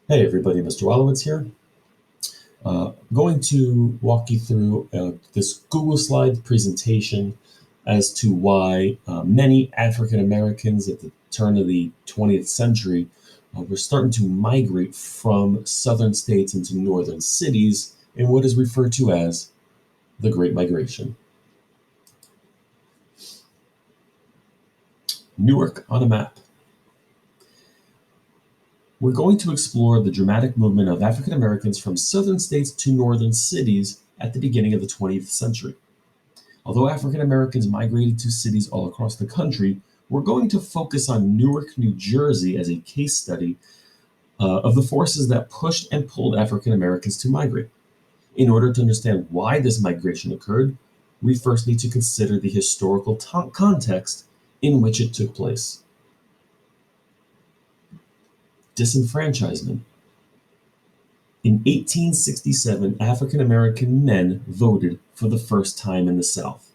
Hey everybody, Mr. Wallowitz here. Going to walk you through this Google slide presentation as to why many African Americans at the turn of the 20th century were starting to migrate from southern states into northern cities in what is referred to as the Great Migration. Newark on a map. We're going to explore the dramatic movement of African Americans from southern states to northern cities at the beginning of the 20th century. Although African Americans migrated to cities all across the country, we're going to focus on Newark, New Jersey as a case study of the forces that pushed and pulled African Americans to migrate. In order to understand why this migration occurred, we first need to consider the historical context in which it took place. Disenfranchisement. In 1867, African American men voted for the first time in the South.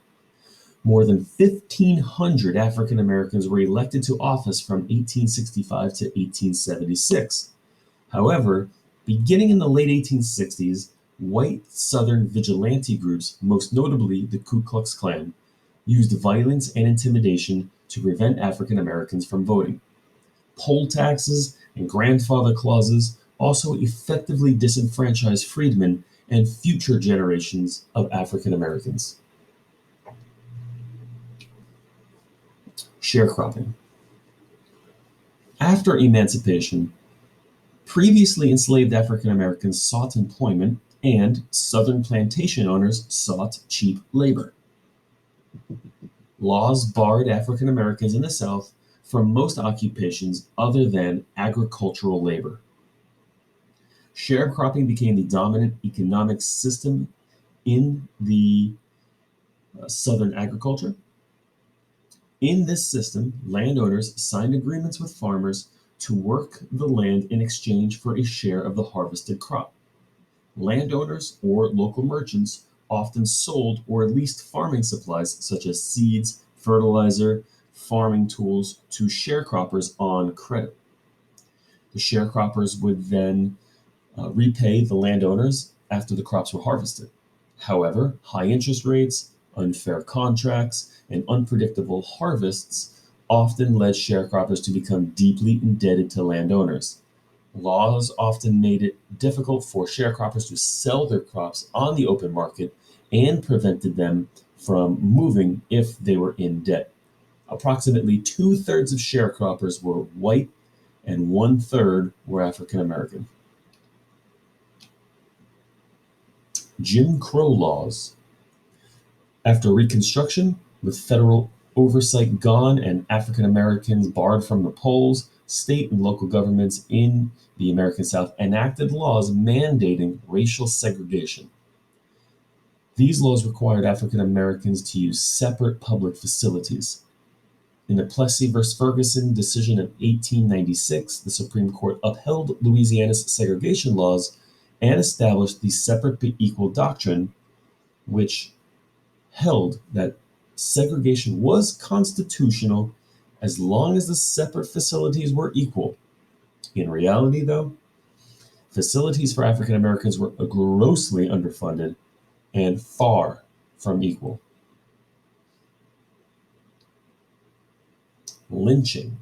More than 1,500 African Americans were elected to office from 1865 to 1876. However, beginning in the late 1860s, white Southern vigilante groups, most notably the Ku Klux Klan, used violence and intimidation to prevent African Americans from voting. Poll taxes and grandfather clauses also effectively disenfranchised freedmen and future generations of African Americans. Sharecropping. After emancipation, previously enslaved African Americans sought employment and Southern plantation owners sought cheap labor. Laws barred African Americans in the South from most occupations other than agricultural labor. Sharecropping became the dominant economic system in the Southern agriculture. In this system, landowners signed agreements with farmers to work the land in exchange for a share of the harvested crop. Landowners or local merchants often sold or leased farming supplies such as seeds, fertilizer, farming tools to sharecroppers on credit. The sharecroppers would then repay the landowners after the crops were harvested. However, high interest rates, unfair contracts, and unpredictable harvests often led sharecroppers to become deeply indebted to landowners. Laws often made it difficult for sharecroppers to sell their crops on the open market and prevented them from moving if they were in debt. Approximately two-thirds of sharecroppers were white and one-third were African American. Jim Crow laws. After Reconstruction, with federal oversight gone and African Americans barred from the polls, state and local governments in the American South enacted laws mandating racial segregation. These laws required African Americans to use separate public facilities. In the Plessy v. Ferguson decision of 1896, the Supreme Court upheld Louisiana's segregation laws and established the separate but equal doctrine, which held that segregation was constitutional as long as the separate facilities were equal. In reality, though, facilities for African Americans were grossly underfunded and far from equal. Lynching.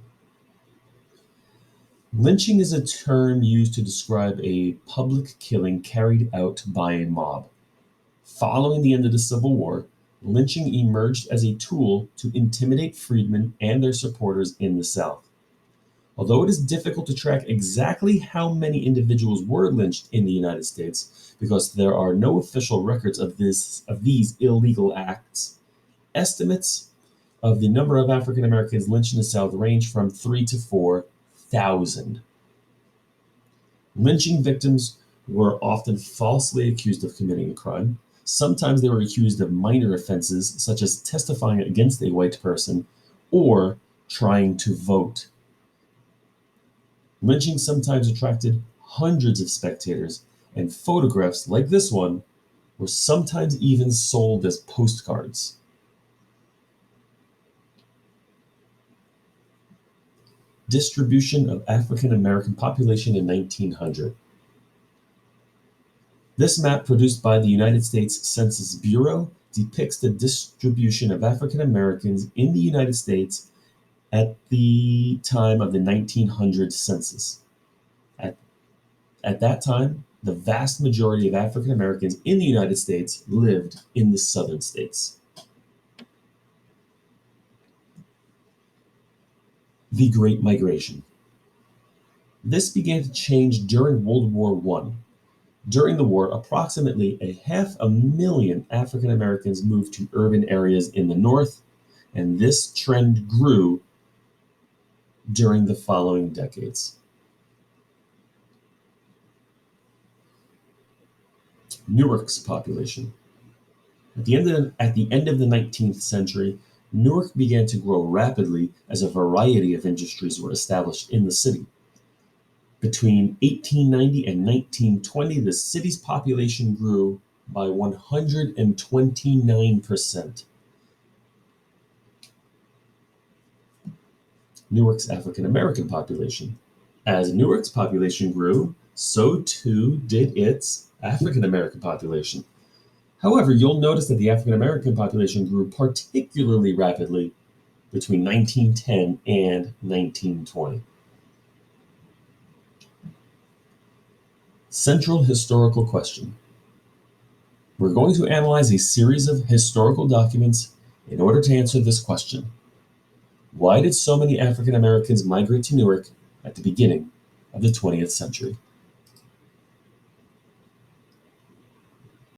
Lynching is a term used to describe a public killing carried out by a mob. Following the end of the Civil War, lynching emerged as a tool to intimidate freedmen and their supporters in the South. Although it is difficult to track exactly how many individuals were lynched in the United States because there are no official records of these illegal acts, estimates of the number of African Americans lynched in the South range from 3,000 to 4,000. Lynching victims were often falsely accused of committing a crime. Sometimes they were accused of minor offenses, such as testifying against a white person or trying to vote. Lynching sometimes attracted hundreds of spectators, and photographs like this one were sometimes even sold as postcards. distribution of African American population in 1900. This map, produced by the United States Census Bureau, depicts the distribution of African Americans in the United States at the time of the 1900 census. At that time, the vast majority of African Americans in the United States lived in the southern states. The Great Migration. This began to change during World War I. During the war, approximately 500,000 African Americans moved to urban areas in the North, and this trend grew during the following decades. Newark's population. At the end of the 19th century, Newark began to grow rapidly as a variety of industries were established in the city. Between 1890 and 1920, the city's population grew by 129%. Newark's African American population. As Newark's population grew, so too did its African American population. However, you'll notice that the African American population grew particularly rapidly between 1910 and 1920. Central historical question. We're going to analyze a series of historical documents in order to answer this question. Why did so many African Americans migrate to Newark at the beginning of the 20th century?